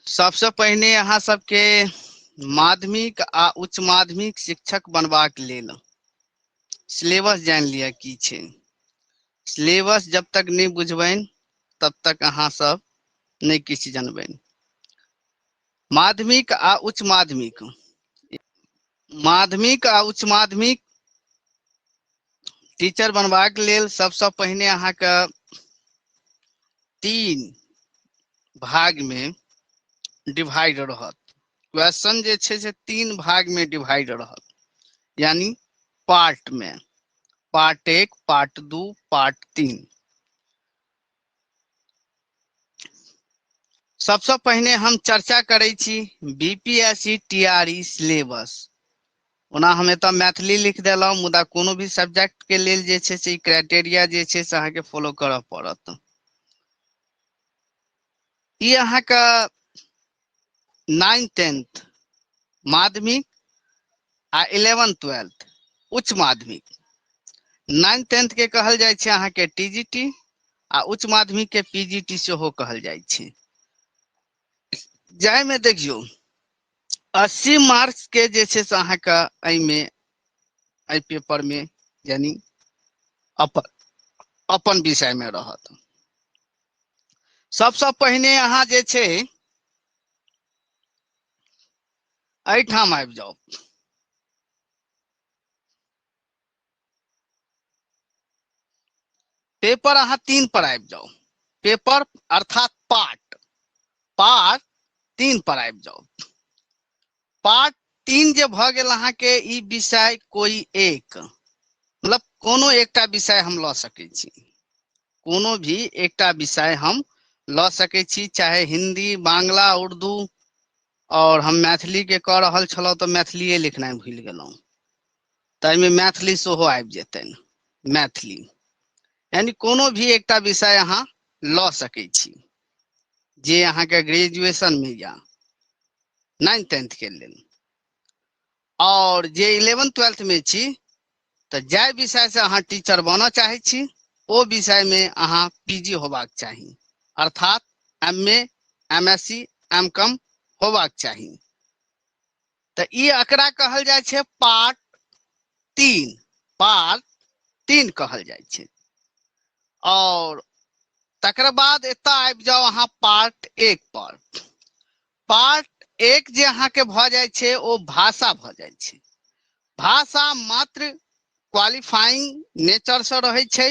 सबसे पहिने अहाँ सबके माध्यमिक आ उच्च माध्यमिक शिक्षक बनबाक लेल सिलेबस जान लिया की छै। सिलेबस जब तक नहीं बुझबैन तब तक अहाँ सब नहीं किछ जानबैन। माध्यमिक आ उच्च माध्यमिक आ उच्च माध्यमिक टीचर बनबाक लेल सबसे पहिने अहाँ के 3 भाग में डिवाइड रहत। क्वेश्चन जे छै से 3 भाग में डिवाइड रहत, यानी पार्ट में, पार्ट 1, पार्ट 2, पार्ट 3। सबसे पहिने हम चर्चा करै छी बीपीएससी टीआरई सिलेबस। ओना हम एतऽ मैथिली लिख देलहुँ, मुदा कोनो भी सब्जेक्ट के लेल जे छै से क्राइटेरिया जे छै से अहाँके फॉलो करऽ पड़त। ई अहाँके 9th 10th माध्यमिक आ 11th 12th उच्च माध्यमिक। 9th 10th के कहल जाइ छै अहाँके टीजीटी आ उच्च माध्यमिक के पीजीटी सेहो कहल जाइ छै। जाहि में देखियो 80 मार्क्स के जे छै से अहाँके एहिमे एहि पेपर में यानी अपन विषय में रहत। सबसे पहिने अहाँ जे छै एहिठाम आबि जाउ। पेपर अहाँ 3 पर आबि जाउ। पेपर अर्थात पार्ट 3 पर आबि जाउ। पार्ट 3 जे भ गेल अहाँ के ई विषय कोई एक, मतलब कोनो एकटा विषय हम ल सकै छी। कोनो भी एकटा विषय हम ल सकै छी, चाहे हिंदी, बांग्ला, उर्दू, और हम मैथिली के कह रहल छलहुँ तऽ मैथिलीए लिखनाइ भूलि गेलहुँ, तऽ एहिमे मैथिली सेहो आबि जेतनि। मैथिली यानी कोनो भी एकटा विषय अहाँ ल सकै छी जे अहाँके ग्रेजुएशन में या 9th 10th के लेल। और जे 11th 12th में छी तऽ जाहि विषय से अहाँ टीचर बनऽ चाहे छी ओ विषय में अहाँ पीजी होबाक चाही, अर्थात एमए, एमएससी, एमकॉम होबाक चाही। तऽ ई एकरा कहल जाइ छै पार्ट 3, पार्ट 3 कहल जाइ छै। और तकर बाद एतऽ आबि जाउ अहाँ पार्ट 1 पर। पार्ट 1 जे अहाँके भऽ जाइ छै ओ भाषा भऽ जाइ छै। भाषा मात्र क्वालिफाइंग नेचर से रहै छै।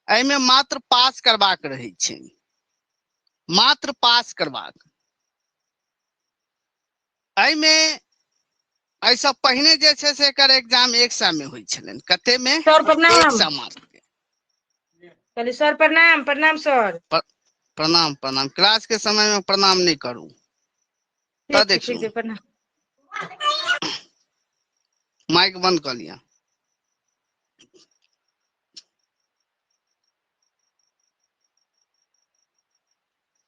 एहिमे मात्र पास करबाक रहै छै, मात्र पास करबाक। एहिमे एहिसँ पहिने जे छै से एकर एग्जाम 100 में होइ छलनि। कते में? सर प्रणाम। 100 मार्क्स के। कहली सर प्रणाम। प्रणाम सर। प्रणाम प्रणाम। क्लास के समय में प्रणाम नहीं करू। तऽ ठीक देखियौ छै प्रणाम। माइक बंद कऽ लिअ।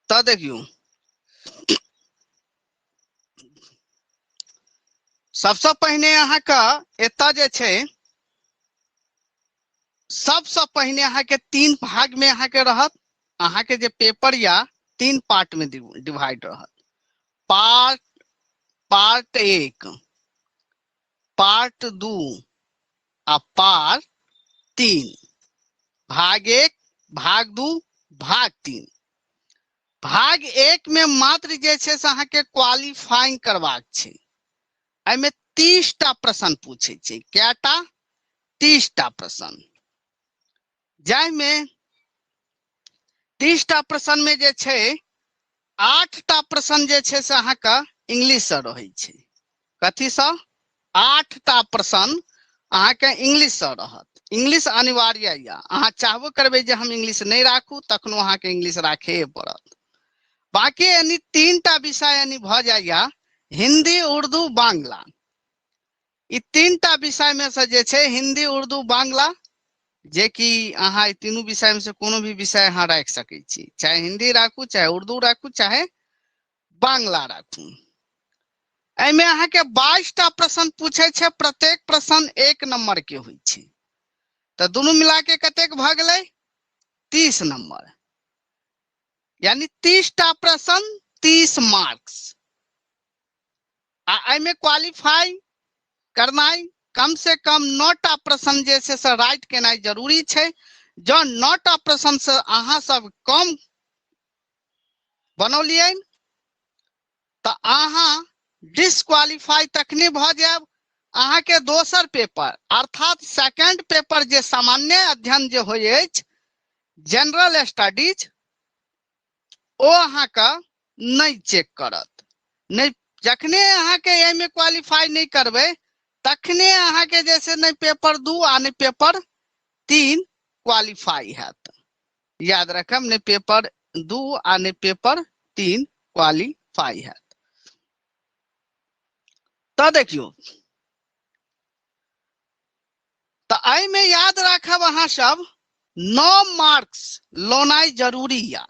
तऽ देखियौ सबसे पहिने अहाँके एतऽ जे छै सबसे पहिने अहाँके 3 भाग में अहाँके रहत। अहाँके जे पेपर या 3 पार्ट में डिवाइड रहत। पार्ट 1, पार्ट 2 आ पार्ट 3। भाग 1, भाग 2, भाग 3। भाग 1 में मात्र जे छै से अहाँके क्वालिफाइंग करबाक छै। एहिमे 30 टा प्रश्न पूछे छै। कैटा? 30 टा प्रश्न। जाहिमे 30 टा प्रश्न में जे छै 8 टा प्रश्न जे छै से अहाँके इंग्लिश से रहै छै। कथी सँ? 8 टा प्रश्न अहाँके इंग्लिश से रहत। इंग्लिश अनिवार्य या, अहाँ चाहबो करबै जे हम इंग्लिश नहीं राखू तखनो अहाँके इंग्लिश राखे पड़त। बाकी यानी 3 टा विषय यानी भऽ जाइया हिंदी, उर्दू, बांग्ला। ई 3 टा विषय में से जे छै हिंदी, उर्दू, बांग्ला, जे कि अहाँ ई तीनू विषय में से कोनो भी विषय अहाँ राखि सकै छी। चाहे हिंदी राखू, चाहे उर्दू राखू, चाहे बांग्ला राखू। एहिमे अहाँके 22 टा प्रश्न पूछे छै। प्रत्येक प्रश्न 1 नंबर के होइ छै। तऽ दुनू मिला के कतेक भऽ गेलै? 30 नंबर। यानी 30 टा प्रश्न 30 मार्क्स। में क्वालिफाई करना कम से कम 9टा प्रश्न जे छै से राइट केनाइ जरूरी छै। जो 9टा प्रश्न से अहाँ सब कम बनौलियै तो अहाँ डिस्क्वालीफाई तखने भ जायब। अहाँ के दोसर पेपर अर्थात सेकंड पेपर जे सामान्य अध्ययन जे होय अछि जनरल स्टडीज ओ अहाँ का नहीं चेक करत। नहीं जखने अहाँ के एमे क्वालिफाई नहीं करबे तखने अहाँ के जैसे नहीं पेपर 2 आ नहीं पेपर 3 क्वालिफाई हैत। याद रखब नहीं पेपर 2 आ नहीं पेपर 3 क्वालिफाई हैत। तो देखियो तो आई में याद रखब अहाँ सब 9 मार्क्स लोनाई जरूरी या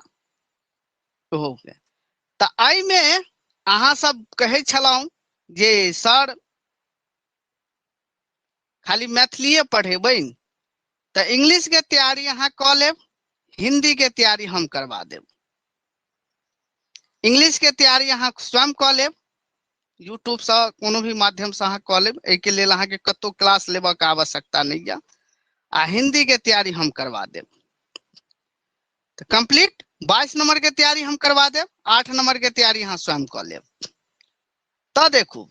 हो गए। तो आई में अहाँ सब कहे छलौं जे सर खाली मैथिलीए पढ़ेबै तो इंग्लिश के तैयारी अहाँ क लेब, हिंदी के तैयारी हम करवा देब। इंग्लिश के तैयारी अहाँ स्वयं क लेब, यूट्यूब से कोनो भी माध्यम से अहाँ क लेब। एके लेल अहाँ के कतो क्लास लेबा के आवश्यकता नहीं या। आ हिंदी के तैयारी हम करवा देब। तो कंप्लीट 22 नंबर के तैयारी हम करवा देब, 8 नंबर के तैयारी अहाँ स्वयं क लेब। तो देखू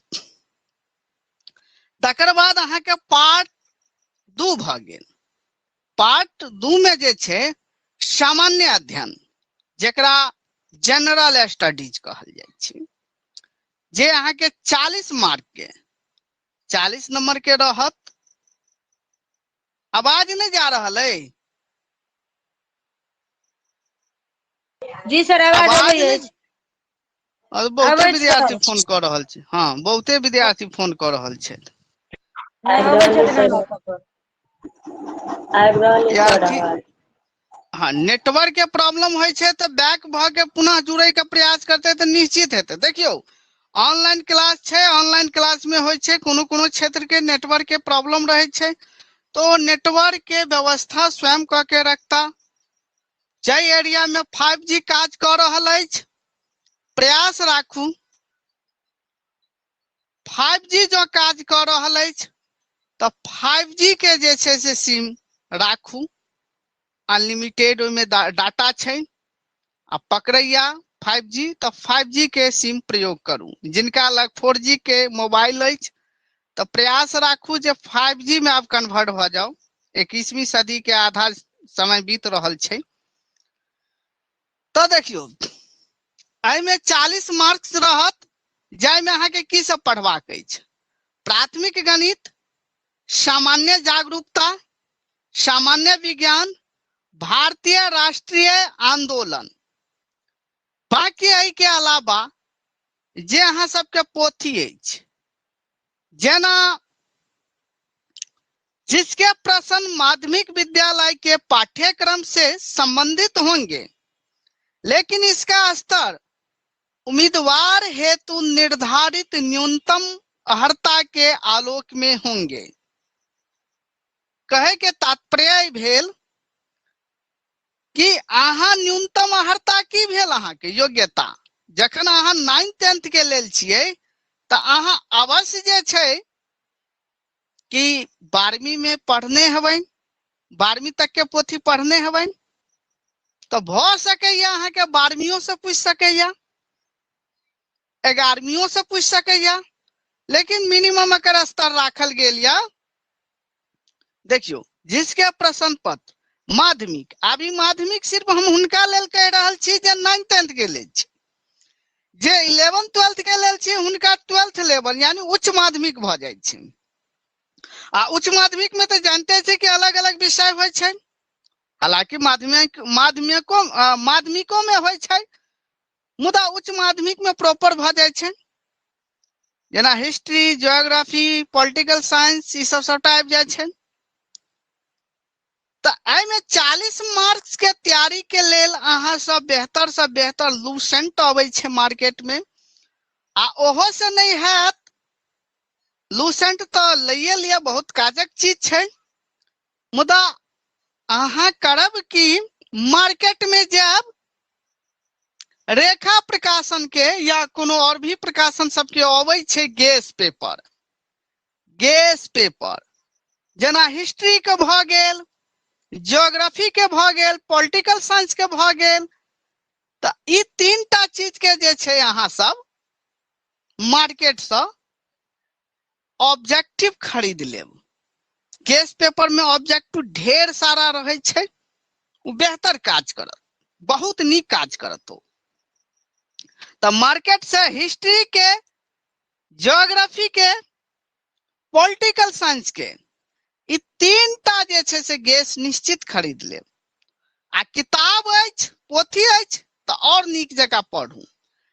तकर बाद अहाँ के पार्ट 2 भ गेल। पार्ट 2 में जे छे सामान्य अध्ययन जेकरा जनरल स्टडीज कहल जाय छै, जे अहाँ के 40 मार्क के 40 नंबर के रहत। आवाज नहीं जा रहल है? जी सर आवाज आवाज अबै नहीं। अछि। और बहुते अबै विद्यार्थी छै। फोन कर रहल छै। हाँ बहुते विद्यार्थी फोन कर रहल छै। अबै छथिन हमरा पर। आबि रहल अछि या सर कि आवाज। हाँ नेटवर्क के प्रॉब्लम होय छै तो बैक भ के पुनः जुड़े के प्रयास करते तो निश्चित हेतै। देखियो ऑनलाइन क्लास छै, ऑनलाइन क्लास में होय छै कोनो क्षेत्र के नेटवर्क के प्रॉब्लम रहे छै तो नेटवर्क के व्यवस्था स्वयं क के रखता। जै एरिया में 5G काज कर रहल अछि प्रयास राखू। 5G जो काज कर रहल अछि तो 5G के जे छै से सिम राखू। अनलिमिटेड में डाटा छै आ पकड़ैया 5G तो 5G के सिम प्रयोग करू। जिनका लग 4G के मोबाइल अछि तो प्रयास राखू जे 5G में आप कन्वर्ट भ जाओ। 21वीं सदी के आधा समय बीत रहल छै। तो देखियो आई में 40 मार्क्स रहत, जाय में अहाँ के की सब पढ़बाक अछि। प्राथमिक गणित, सामान्य जागरूकता, सामान्य विज्ञान, भारतीय राष्ट्रीय आंदोलन। बाकी एहि के अलावा जे अहाँ सबके पोथी अछि जेना जिसके प्रश्न माध्यमिक विद्यालय के पाठ्यक्रम से संबंधित होंगे लेकिन इसका स्तर उम्मीदवार हेतु निर्धारित न्यूनतम अर्हता के आलोक में होंगे। कहे के तात्पर्य भेल कि अहाँ न्यूनतम अर्हता की भेल अहाँ के योग्यता। जखन अहाँ 9th 10th के लेल छियै तो अहाँ अवश्य जे छै कि 12वीं में पढ़ने हबै, 12वीं तक के पोथी पढ़ने हबै तो भ सकैया अहाँ के 12वीं से पूछ सकैया, 11वीं से पूछ सकैया, लेकिन मिनिमम एकर स्तर राखल गेल या। देखियो जिसके प्रश्न पत्र माध्यमिक, अभी माध्यमिक सिर्फ हम हुनका लेल कह रहल छी जे 9th 10th के लेल छी। जे 11th 12th के लेल छी हुनका 12th लेवल यानी उच्च माध्यमिक भ जाय छै। आ उच्च माध्यमिक में तो जानते छे कि अलग अलग विषय होय छै। हालांकि माध्यमिको में होय छै मुदा उच्च माध्यमिक में प्रॉपर भ जाय छै। जेना हिस्ट्री, ज्योग्राफी, पॉलिटिकल साइंस ई सब सबटा आबि जाय छै। तो आई में 40 मार्क्स के तैयारी के लेल अहाँ सब बेहतर से बेहतर लूसेंट अबै छै मार्केट में। आ ओहो से नहीं हैत लूसेंट तो लइए लिया, बहुत काजक चीज छै। मुदा अहाँ करब कि मार्केट में जाब रेखा प्रकाशन के या कोनो और भी प्रकाशन सबके अबै छै गैस पेपर। गैस पेपर जेना हिस्ट्री के भ गेल, ज्योग्राफी के भ गेल, पॉलिटिकल साइंस के भ गेल। त ई तीनटा चीज के जे छै अहाँ सब मार्केट से ऑब्जेक्टिव खरीद लेब। गैस पेपर में ऑब्जेक्टिव ढेर सारा रहे छै, उ बेहतर काज करत, बहुत नीक काज करत। तो मार्केट से हिस्ट्री के, ज्योग्राफी के, पॉलिटिकल साइंस के ई तीनटा जे छै से गैस निश्चित खरीद लेब। आ किताब अछि, पोथी अछि तो और नीक जगह पढ़ू।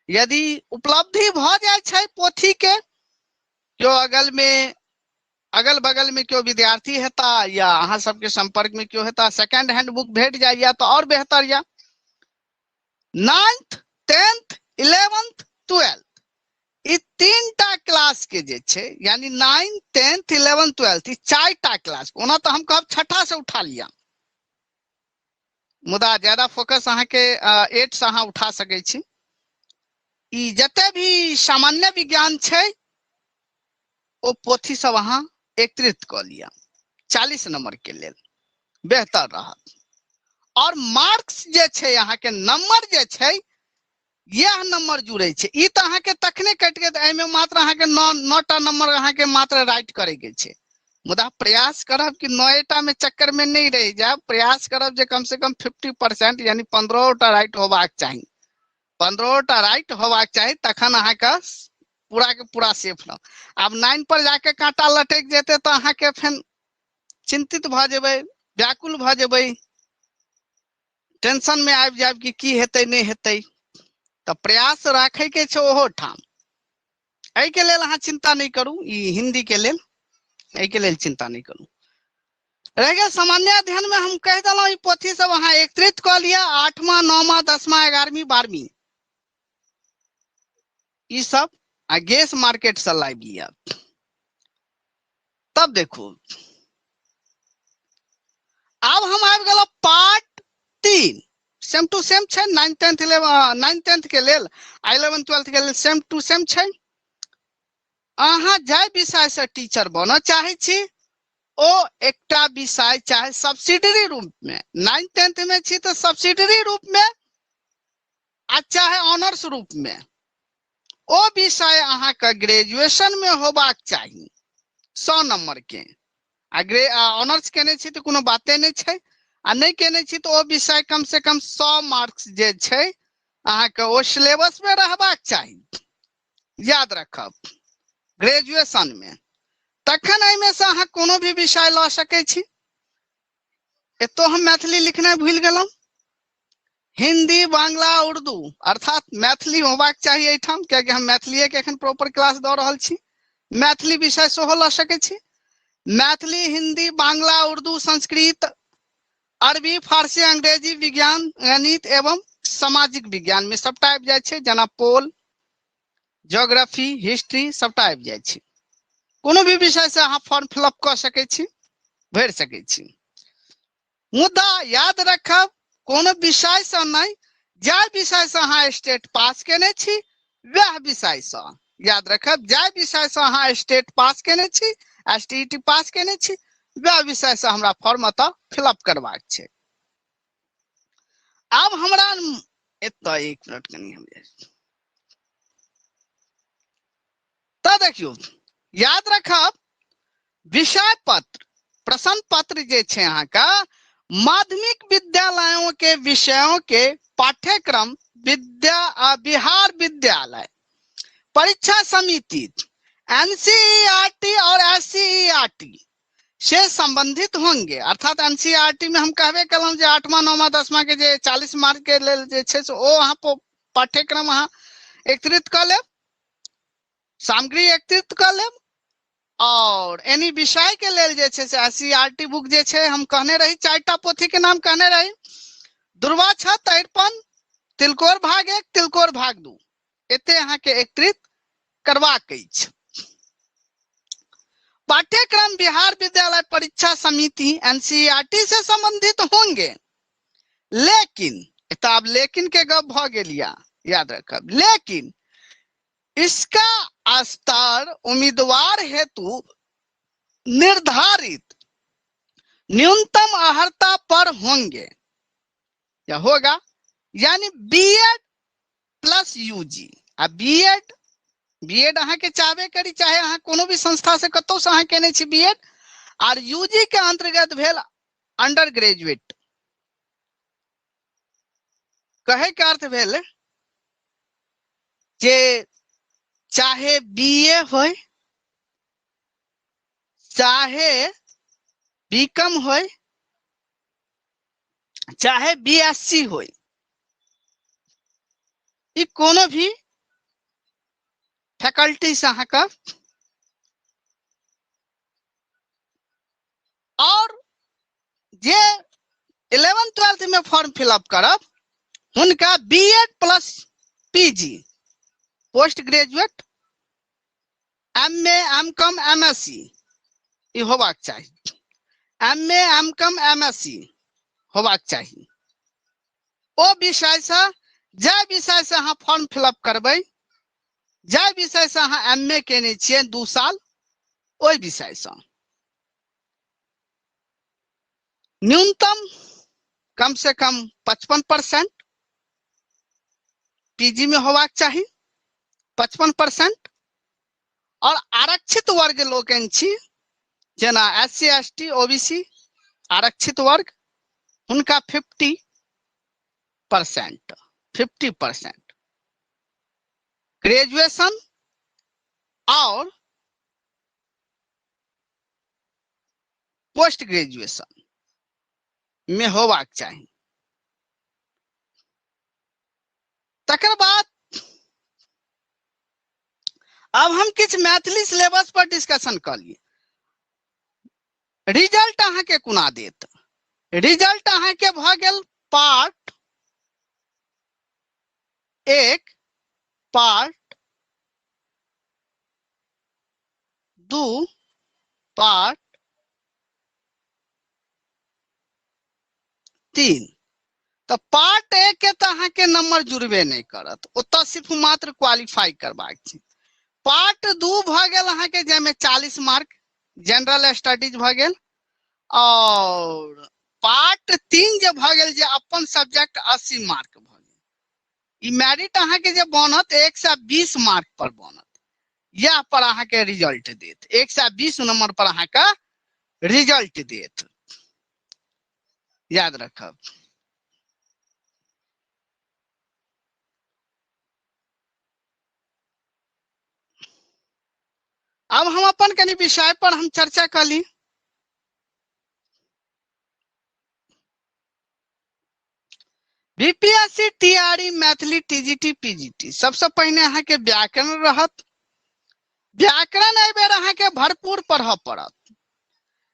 यदि उपलब्धि भ जाय छै पोथी के, क्यों अगल बगल में क्यों विद्यार्थी हेता या अहाँ सबके संपर्क में क्यों हेता, सेकंड हैंड बुक भेट जाइया तो और बेहतर या। 9th 10th 11th 12th ई तीनटा क्लास के जे छै, यानी 9th 10th 11th 12th ई चारटा क्लास। ओना तो हम कहब छठा से उठा लिया, मुदा ज्यादा फोकस अहाँ के 8 से अहाँ उठा सकै छी। ई जते भी सामान्य विज्ञान छै ओ पोथी सब अहाँ एकत्रित क लिया 40 नंबर के लेल, बेहतर रहत। और मार्क्स जे छै अहाँ के नंबर जे छै यह नंबर जुड़े छै। ई त अहाँ के तखने कट के एमे मात्र अहाँ के 9टा नंबर अहाँ के मात्र राइट करे के छै। मुदा प्रयास करब कि 9टा में चक्कर में नहीं रह जाए। प्रयास करब जे कम से कम 50% यानी 15टा राइट होबाक चाहिए। 15टा राइट होबाक चाहिए, तखन अहाँ का पूरा के पूरा सेफ रह। अब 9 पर जाके कांटा लटक जेते तो अहाँ के फिर चिंतित भ जेबै, व्याकुल भ जेबै, टेंशन में आबि जाब कि की हेतै नहीं हेतै। तो प्रयास राखे के छै ओहो ठाम। एहि के लेल अहाँ चिंता नहीं करू, ई हिंदी के लेल एहि के लेल चिंता नहीं करू। रह गया सामान्य अध्ययन में हम कह दिलौं ई पोथी सब अहाँ एकत्रित क लिया। 8वां 9वां 10वां 11वीं 12वीं ई सब आ गैस मार्केट से लाइव लिया। तब देखो अब हम आबि गेलो पार्ट 3। सेम टू सेम छै। 9th 10th 11 9th 10th के लेल 11th 12th के लेल सेम टू सेम छै। अहाँ जाय विषय से टीचर बनना चाहे छी ओ एकटा विषय चाहे सब्सिडरी रूप में 9th 10th में छी तो सब्सिडरी रूप में आ चाहे ऑनर्स रूप में ओ विषय अहाँ के ग्रेजुएशन में होबाक चाहिए 100 नंबर के। ऑनर्स केने छी तो कोनो बाते नहीं छै, आ नहीं केने छी तो ओ विषय कम से कम 100 मार्क्स जे छै अहाँ के ओ सिलेबस में रहबाक चाहिए। याद रखब ग्रेजुएशन में, तखन एहिमे से अहाँ कोनो भी विषय ल सकै छी। एतो हम मैथिली लिखना भूल गेलौं। हिंदी, बांग्ला, उर्दू अर्थात मैथिली होबाक चाहिए एठाम, कियाकि हम मैथिलीए के एखन प्रॉपर क्लास द रहल छी। मैथिली विषय सेहो ल सकै छी। मैथिली, हिंदी, बांग्ला, उर्दू, संस्कृत, अरबी, फारसी, अंग्रेजी, विज्ञान, गणित एवं सामाजिक विज्ञान में सबटा आबि जाय छै। जेना पोल, ज्योग्राफी, हिस्ट्री सबटा आबि जाय छै। कोनो भी विषय से अहाँ फॉर्म फिलअप कर सकै छी, भर सकै छी। मुद्दा याद रखब कोनो विषय से नहीं, जाय विषय से अहाँ स्टेट पास केने छी वह विषय से। याद रखब जाय विषय से अहाँ स्टेट पास केने छी, STET पास केने छी, वह विषय से हमरा फॉर्म अतः फिलअप करबाक छै। अब हमरा एतऽ 1 मिनट कनी हम तो देखियो याद रखब विषय पत्र प्रश्न पत्र जे छै अहाँ का माध्यमिक विद्यालयों के विषयों के पाठ्यक्रम बिहार विद्यालय परीक्षा समिति NCERT और SCERT से संबंधित होंगे। अर्थात NCERT में हम कहबे कलम जे 8वां 9वां 10वां के जे 40 मार्क के लेल जे छै से ओ अहाँ पाठ्यक्रम अहाँ एकत्रित क लेब, सामग्री एकत्रित क लेब। और एनी विषय के लेल जे छै से SCERT बुक जे छै हम कहने रही 4टा पोथी के नाम कहने रही। दुर्वा छत, तैरपन, तिलकोर भाग 1, तिलकोर भाग 2 एते अहाँ के एकत्रित करबाक अछि। पाठ्यक्रम बिहार विद्यालय परीक्षा समिति NCERT से संबंधित होंगे, लेकिन अब लेकिन के गप भ गेल या याद रखब। लेकिन इसका स्तर उम्मीदवार हेतु निर्धारित न्यूनतम अर्हता पर होंगे या होगा, यानी बीएड प्लस यूजी। आ बीएड अहाँ के चाहबे करी, चाहे अहाँ कोनो भी संस्था से कतौ से अहाँ केने छी बीएड, और यूजी के अंतर्गत भेल अंडर ग्रेजुएट। कहे के अर्थ भेल जे चाहे बीए होय, चाहे बीकॉम होय, चाहे बीएससी होय, ई कोनो भी फैकल्टी से अहाँ का, और जे 11th-12th में फॉर्म फिलअप करब उनका BEd plus PG, post graduate, MA, MCom, MSc ई होबाक चाहिए। एमए, एमकॉम, एमएससी होबाक चाहिए। ओ विषय से, जे विषय से अहाँ फॉर्म फिलअप करबै, जे विषय से अहाँ एमए केने छियै 2 साल, ओहि विषय से न्यूनतम कम से कम 55% पीजी में होबाक चाहिए, 55%। और आरक्षित वर्ग लोकनि छी जेना SC ST OBC आरक्षित वर्ग, उनका 50%। ग्रेजुएशन और पोस्ट ग्रेजुएशन में होबाक चाहिए। तकर बाद अब हम किछ मैथिली सिलेबस पर डिस्कशन कर लिए। रिजल्ट अहाँ के कुना देत? रिजल्ट अहाँ के भ गेल पार्ट 1, पार्ट 2, पार्ट 3। तो पार्ट 1 के तो अहाँ के नंबर जुड़बे नहीं करत, ओत सिर्फ मात्र क्वालिफाई करबाक छै। पार्ट 2 भ गेल अहाँ के, जेमे 40 मार्क जनरल स्टडीज भ गेल, और पार्ट 3 जे भ गेल, जे अपन सब्जेक्ट 80 मार्क भ गेल। ई मेरिट अहाँ के जे बनत 120 मार्क पर बनत, यह पर अहाँ के रिजल्ट देत, 120 नंबर पर अहाँ का रिजल्ट देत, याद रखब। अब हम अपन कनी विषय पर हम चर्चा कर ली। BPSC TRE Maithili TGT PGT सबसे पहले अहाँ के व्याकरण रहत। व्याकरण एहि बेर अहाँ के भरपूर पढ़ पड़त।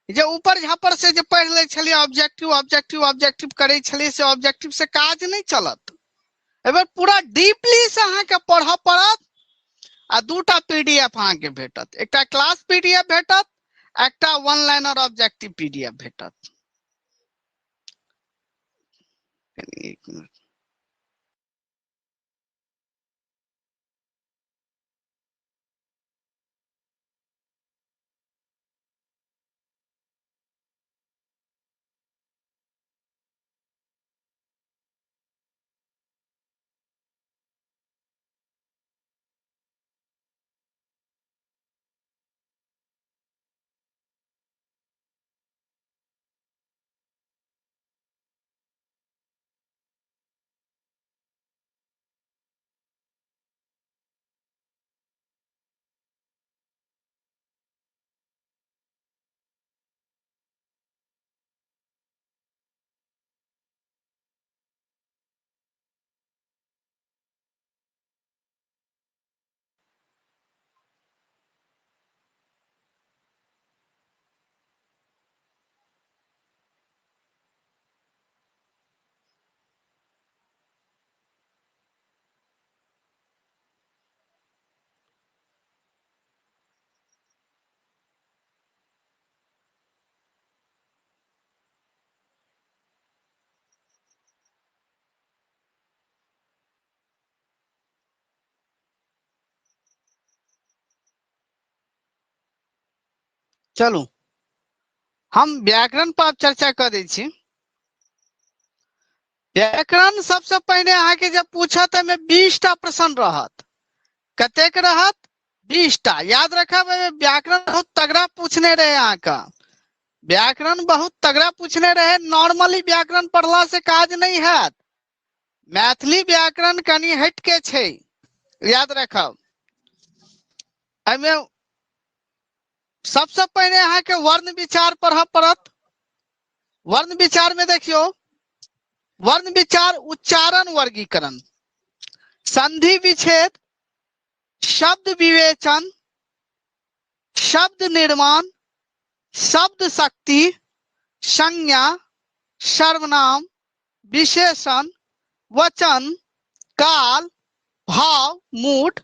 जे ऊपर झापर से जे पढ़ ले छलिए ऑब्जेक्टिव करे छलिए, से ऑब्जेक्टिव से काज नहीं चलत। एहि बेर पूरा डीपली से अहाँ के पढ़ पड़त। आ 2टा पीडीएफ अहाँ के भेटत, एकटा क्लास पीडीएफ भेटत, एकटा 1 लाइनर ऑब्जेक्टिव पीडीएफ भेटत। एक मिनट। चलू हम व्याकरण पर चर्चा कर दै छी। व्याकरण सबसे पहले अहाँ के जब पूछत एमे 20टा प्रश्न रहत। कतेक रहत? 20टा। याद रखब एमे व्याकरण बहुत तगड़ा पूछने रहे अहाँ का। व्याकरण बहुत तगड़ा पूछने रहे। नॉर्मली व्याकरण पढ़ला से काज नहीं है। मैथिली व्याकरण कनी हट के छे, याद रखब। एमे सबसे पहले अहाँ के वर्ण विचार पढ़ब पड़त। वर्ण विचार में देखियो, वर्ण विचार उच्चारण वर्गीकरण, संधि विच्छेद, शब्द विवेचन, शब्द निर्माण, शब्द शक्ति, संज्ञा, सर्वनाम, विशेषण, वचन, काल, भाव, मूड,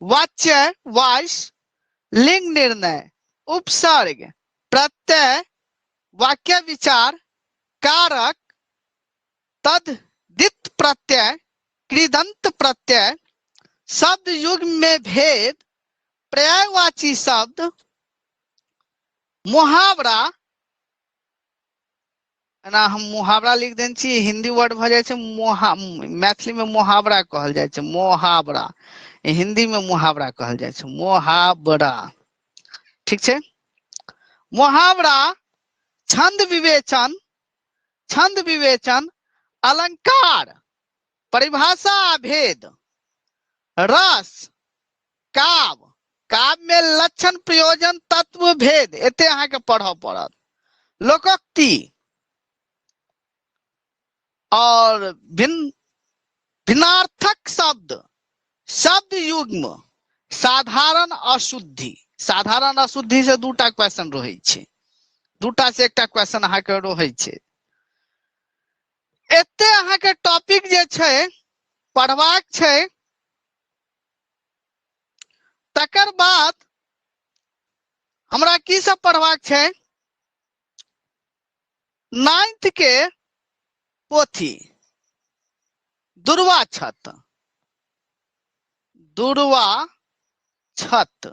वाच्य, वॉइस, लिंग निर्णय, उपसर्ग, प्रत्यय, वाक्य विचार, कारक, तद्धित प्रत्यय, कृदंत प्रत्यय, शब्द युग्म में भेद, पर्यायवाची शब्द, मुहावरा, ना हम मुहावरा लिख देन छी, हिंदी वर्ड भ जाय छै मैथिली में मुहावरा कहल जाय छै। मुहावरा हिंदी में मुहावरा कहल जाय छै। मुहावरा, ठीक छै। मुहावरा, छंद विवेचन, छंद विवेचन, अलंकार, परिभाषा भेद, रस, काव्य, काव्य में लक्षण प्रयोजन तत्व भेद, एते अहाँ के पढ़ पड़त। लोकोक्ति और भिन्नार्थक शब्द, शब्द युग्म, साधारण अशुद्धि। साधारण अशुद्धि से 2टा क्वेश्चन रहे छै, 2टा से 1टा क्वेश्चन अहाँ के रहे छै। एते अहाँ के टॉपिक जे छै पढ़बाक छै। तकर बाद हमरा की सब पढ़बाक छै? 9th के पोथी दुर्वा छत, दुर्वा छत।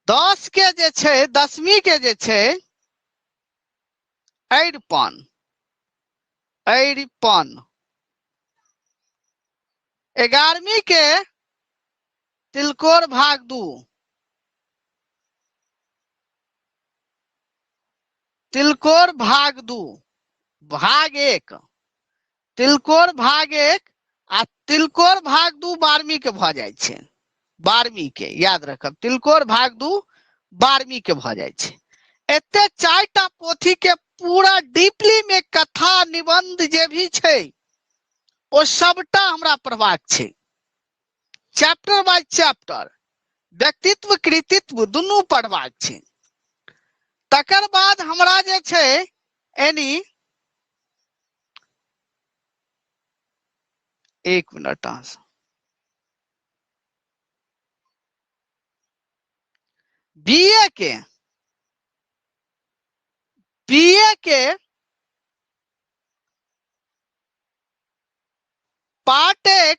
10 के जे छै, 10वीं के जे छै अरिपन, अरिपन। 11वीं के तिलकोर भाग 2, तिलकोर भाग 2, भाग 1, तिलकोर भाग 1 आ तिलकोर भाग 2 12वीं के भ जाय छै। 12वीं के याद रखब, तिलकोर भाग 2 12वीं के भ जाय छै। एते 4टा पोथी के पूरा डीपली में कथा निबंध जे भी छै ओ सबटा हमरा पढ़बाक छै। चैप्टर बाय चैप्टर, व्यक्तित्व कृतित्व दुनू पढ़बाक छै। तकर बाद हमरा जे छै एनी 1 मिनट बीए के पार्ट 1,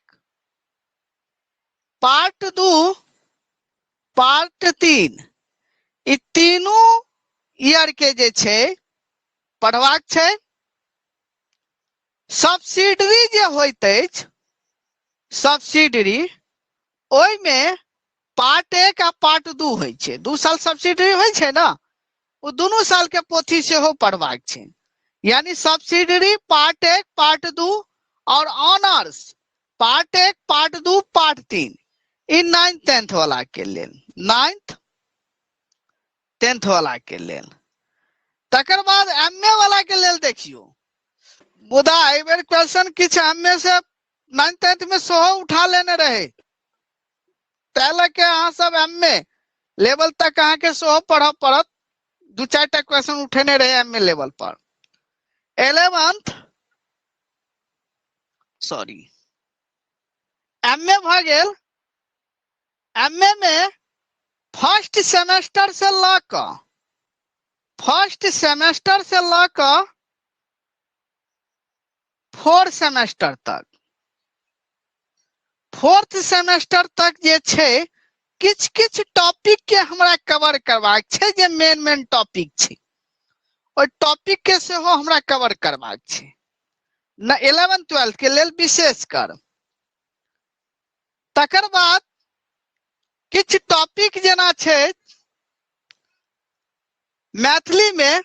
पार्ट 2, पार्ट 3, ई तीनों ईयर के जे छै पढ़बाक छै। सब्सिडरी जे होइत अछि, सब्सिडरी, ओइ में पार्ट 1 आ पार्ट 2 होइ छै। 2 साल सब्सिडरी होइ छै ना, वो दोनों साल के पोथी से हो पढ़बाक छै। यानी सब्सिडरी पार्ट 1 पार्ट 2 और ऑनर्स पार्ट 1 पार्ट 2 पार्ट 3, इ 9th 10th वाला के लेल, 9th 10th वाला के लेल। तकर बाद एमए वाला के लेल देखियो, मुदा एहि बेर क्वेश्चन किछ एमए से 9th 10th में सेहो उठा लेने रहे, तैले के अहाँ सब एमए लेवल तक अहाँ के सेहो पढ़ पड़त। 2-4टा क्वेश्चन उठेने रहे एमए लेवल पर। 11th सॉरी एमए भ गेल। एमए में फर्स्ट सेमेस्टर से ल क, फर्स्ट सेमेस्टर से ल क 4 सेमेस्टर तक, 4th सेमेस्टर तक जे छै किछ किछ टॉपिक के हमरा कवर करबाक छै जे मेन टॉपिक छै और टॉपिक के से हो हमरा कवर करबाक छै न 11 12 के लेल विशेष कर तकर बाद किछ टॉपिक जेना छै मैथिली में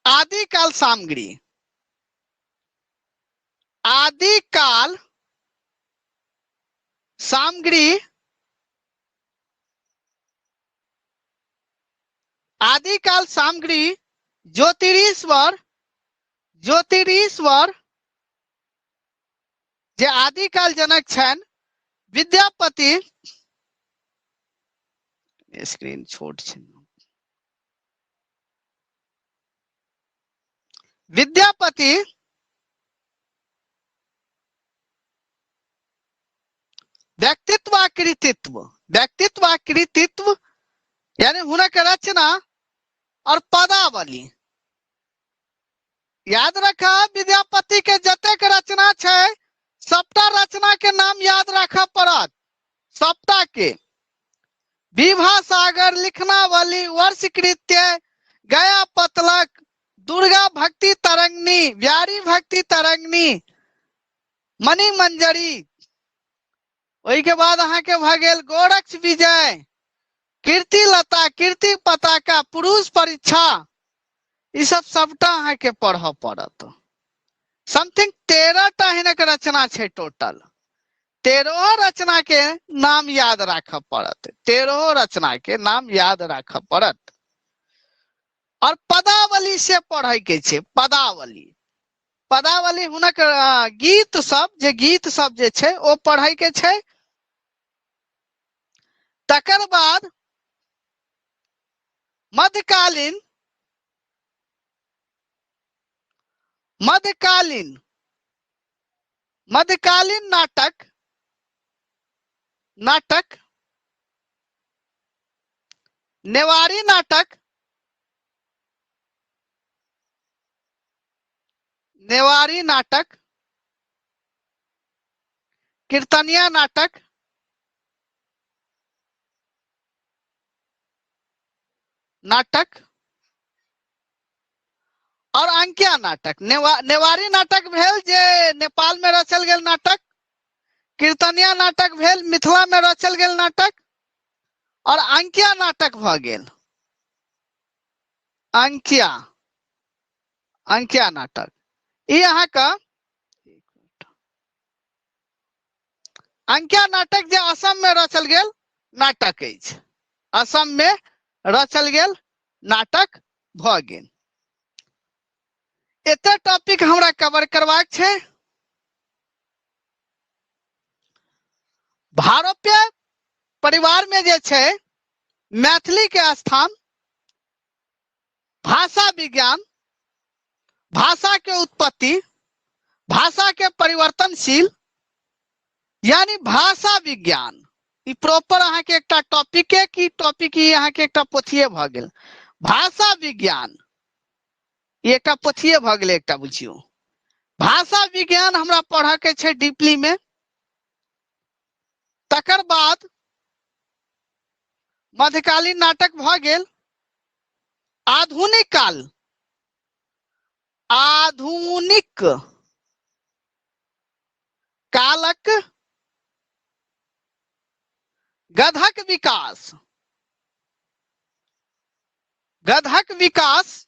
आदिकाल सामग्री आदिकाल सामग्री आदिकाल सामग्री ज्योतिरीश्वर जे आदिकाल जनक छन विद्यापति स्क्रीन छोट छै विद्यापति व्यक्तित्व यानी हुनक रचना और पदावली याद रखा विद्यापति के जतेक रचना छै सबटा रचना के नाम याद रखा पड़त सबटा के विभा सागर लिखनावली वर्षकृत्य गया पतलक दुर्गा भक्ति तरंगिणी व्यारी भक्ति तरंगिणी मणि मंजरी ओई के बाद अहाँ के भ गेल गोरक्ष विजय कीर्ति लता कीर्ति पताका पुरुष परीक्षा ई सब सबटा अहाँ के पढ़ पड़त समथिंग 13 टा हिनक रचना छै टोटल 13 रचना के नाम याद राख पड़त 13 रचना के नाम याद राख पड़त और पदावली से पढ़े के छै पदावली हुनक गीत सब जे छै ओ पढ़े के छै तकर बाद मध्यकालीन नाटक नेवारी नाटक कीर्तनिया नाटक और अंकिया नाटक नेवारी नाटक भेल जे नेपाल में रचल गेल नाटक कीर्तनिया नाटक भेल मिथिला में रचल गेल नाटक और अंकिया नाटक भ गेल अंकिया नाटक ई अहाँ का अंकिया नाटक जे असम में रचल गेल नाटक अछि असम में रचल गेल नाटक भ गेल एते टॉपिक हमरा कवर करबाक छै भारतीय परिवार में जे छै मैथिली के स्थान भाषा विज्ञान भाषा के उत्पत्ति भाषा के परिवर्तनशील यानी भाषा विज्ञान ई प्रॉपर अहाँ के एकटा टॉपिक है कि टॉपिक ही अहाँ के एकटा पोथिये भ गेल भाषा विज्ञान ई एकटा पोथिये भ गेल एकटा बुझियो भाषा विज्ञान हमरा पढ़ के छै डीपली में तकर बाद मध्यकालीन नाटक भ गेल आधुनिक कालक गधक विकास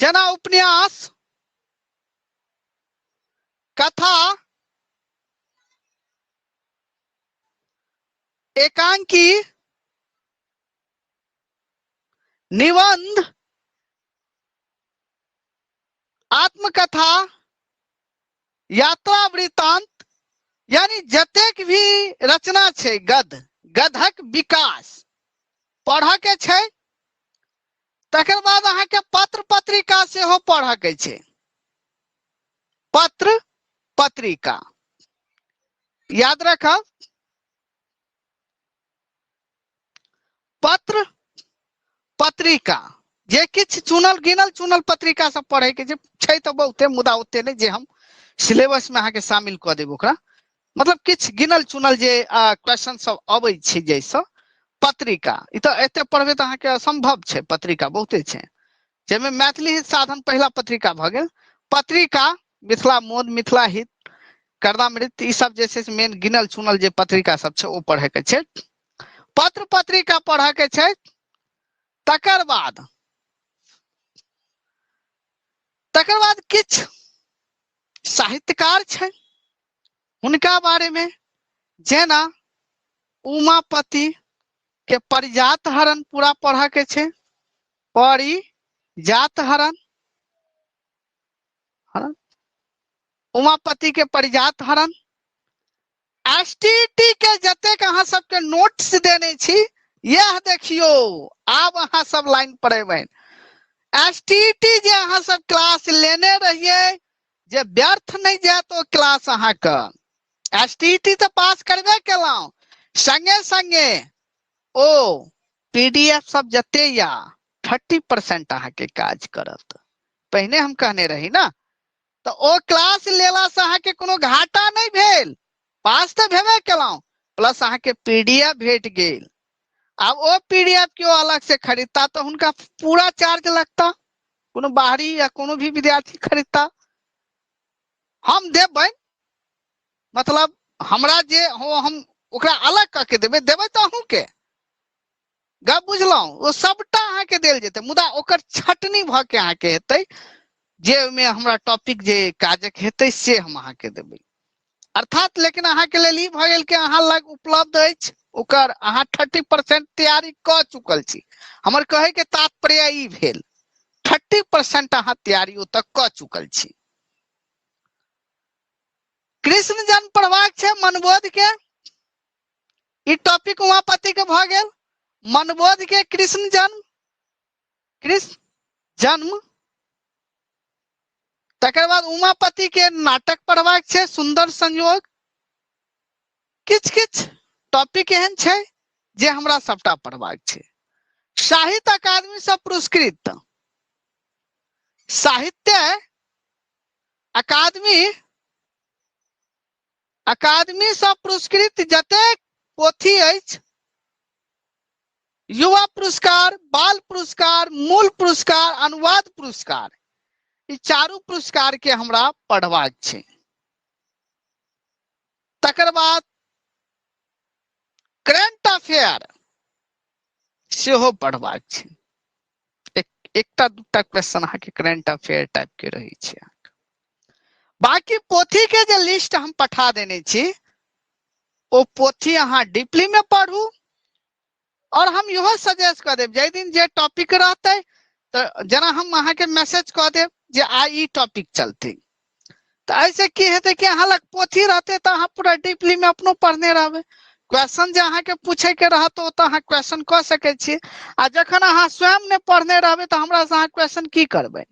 जना उपन्यास कथा एकांकी निबंध आत्मकथा यात्रा वृत्तांत यानी जतेक भी रचना छै गधक विकास पढ़ के छै तकर बाद अहाँ के पत्र पत्रिका से हो पढ़ के छै पत्र पत्रिका याद रखब पत्र पत्रिका जे किछ चुनल गिनल चुनल पत्रिका सब पढ़े के छै तो बहुते मुदा ओते नहीं जे हम सिलेबस में अहाँ के शामिल क देब ओकरा मतलब किछ गिनल चुनल जे क्वेश्चन सब अबै छै जैसे पत्रिका ई तो एते पढ़बे तो अहाँके असंभव छै पत्रिका बहुते छै जेमे मैथिली हित साधन पहला पत्रिका भ गेल पत्रिका मिथिला मोद मिथिला हित कर्णामृत ई सब जे छै से मेन गिनल चुनल जे पत्रिका सब छै ओ पढ़े के छै पत्र पत्रिका पढ़े के छै तकर बाद किछ साहित्यकार छै हुनका बारे में जेना उमापति के परिजात हरण पूरा पढ़े के छै परिजात हरण उमापति के परिजात हरण एसटीटी के जतेक अहाँ सबके नोट्स देने छी यह देखियो आब अहाँ सब लाइन पर एबे एसटीटी जे अहाँ सब क्लास लेने रहिए जे व्यर्थ नहीं जात ओ क्लास अहाँ का एसटीटी तो पास करबे केलौं संगे संगे ओ पीडीएफ सब जते या 30% अहाँ के काज करत पहले हम कहने रही ना तो ओ क्लास लेला से अहाँ के कोनो घाटा नहीं भेल पास तो भेबे केलौं प्लस अहाँ के पीडीएफ भेट गेल अब ओ पीडीएफ क्यों अलग से खरीदता तो उनका पूरा चार्ज लगता कोनो बाहरी या कोनो भी विद्यार्थी खरीदता हम देबै मतलब हमरा जे हो हम ओकरा अलग क के देबै तो अहूँ के गप बुझलौं ओ सबटा अहाँ के देल जेतै मुदा ओकर छटनी भ के अहाँ के हेतै जे में हमरा टॉपिक जे काजक हेतै से हम अहाँ के देबै अर्थात लेकिन अहाँ के लेल ई भ गेल कि अहाँ लग उपलब्ध अछि ओकर अहाँ 30% तैयारी क चुकल छी हमर कहे के तात्पर्य ई भेल 30% अहाँ तैयारी ओ तक क चुकल छी कृष्ण जन्म पढ़वाक छै मनबोध के ई टॉपिक उमापति के भ गेल मनबोध के कृष्ण जन्म तकर बाद उमापति के नाटक पढ़वाक छै सुंदर संयोग किछ किछ टॉपिक एहन छै जे हमरा सबटा पढ़वाक छै साहित्य अकादमी से पुरस्कृत साहित्य अकादमी से पुरस्कृत जतेक पोथी अछि युवा पुरस्कार बाल पुरस्कार मूल पुरस्कार अनुवाद पुरस्कार ई चारू पुरस्कार के हमरा पढ़वाक छै तकर बाद करेंट अफेयर सेहो पढ़वाक छै एकटा दूटा क्वेश्चन अहाँ के करेंट अफेयर टाइप के रही छै बाकी पोथी के जे लिस्ट हम पठा देने छी ओ पोथी अहाँ डीपली में पढ़ू और हम यहो सजेस्ट कर देब जे दिन जे टॉपिक रहते तो जना हम अहाँ के मैसेज कर देब जे आई ई टॉपिक चलते तो ऐसे की हेतै कि अहाँ लग पोथी रहते तो अहाँ पूरा डीपली में अपनो पढ़ने रहबे क्वेश्चन जे अहाँ के पूछे के रहत तो अहाँ क्वेश्चन क सके छी आ जखन अहाँ स्वयं ने पढ़ने रहबे तो हमरा से अहाँ क्वेश्चन की करबे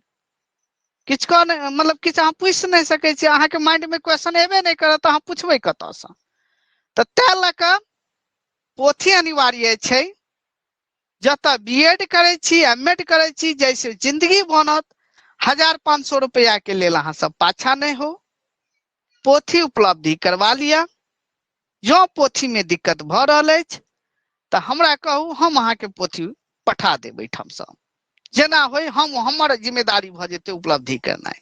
किछ को मतलब किछ अहाँ पूछ नहीं सके छी अहाँ के माइंड में क्वेश्चन एबे नहीं करत अहाँ पूछबे कत से तो तै लक पोथी अनिवार्य छै जत बीएड करे छी एमएड करे छी जैसे जिंदगी बनत 1500 रुपया के लेल अहाँ सब पाछा नहीं हो पोथी उपलब्धि करवा लिया जो पोथी में दिक्कत भ रहल अछि तो हमरा कहू हम अहाँ के पोथी पठा देबै ठाम से जेना होय हम हमर जिम्मेदारी भ जेते उपलब्धि करनाइ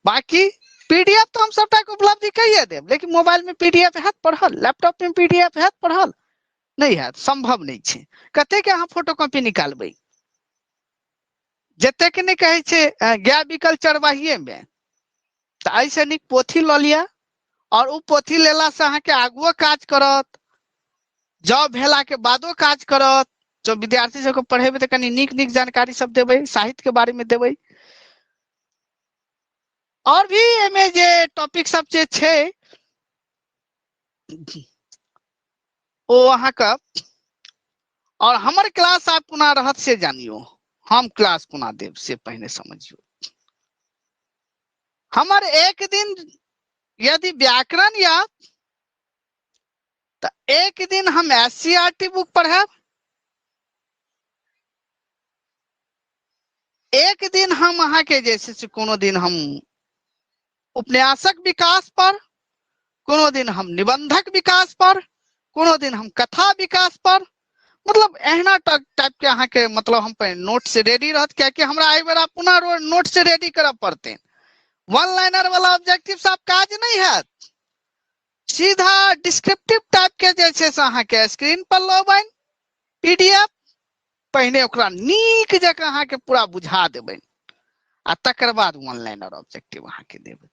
बाकी पीडीएफ तो हम सबटा के उपलब्धि कइए देब लेकिन मोबाइल में पीडीएफ हैत पढ़ल लैपटॉप में पीडीएफ हैत पढ़ल नहीं हैत संभव नहीं छै कते के अहाँ फोटोकॉपी निकालबै जते के नहीं कहे छै गाय बिकल चरवाहिए में तो ऐसे निक पोथी ल लिया और उ पोथी लेला से अहाँ के आगुओ काज करत जॉब भेला के बादो काज करत जो विद्यार्थी सबके पढ़ेबै तो कनी नीक नीक जानकारी सब देबै साहित्य के बारे में देबै और भी एमे जे टॉपिक सब जे छै ओ अहाँ का और हमर क्लास आप कोना रहत से जानियो हम क्लास कोना देब से पहले समझियो हमर एक दिन यदि व्याकरण या तो एक दिन हम एससीईआरटी बुक पढ़ब एक दिन हम अहाँ के जैसे कोनो दिन हम उपन्यासक विकास पर कोनो दिन हम निबंधक विकास पर, कोनो दिन हम कथा विकास पर, मतलब एहना टाइप के अहाँ के मतलब हम पे नोट से रेडी रहत, क्या कि हमरा आई बेरा पुनः नोट से रेडी करब पड़ते। वन लाइनर वाला ऑब्जेक्टिव सब काज नहीं है, सीधा डिस्क्रिप्टिव टाइप के जैसे से अहाँ के स्क्रीन पर लबन पीडीएफ, पहले ओकरा नीक जगह अहाँ के पूरा बुझा देबन आ तकर बाद वन लाइनर ऑब्जेक्टिव अहाँ के देबे।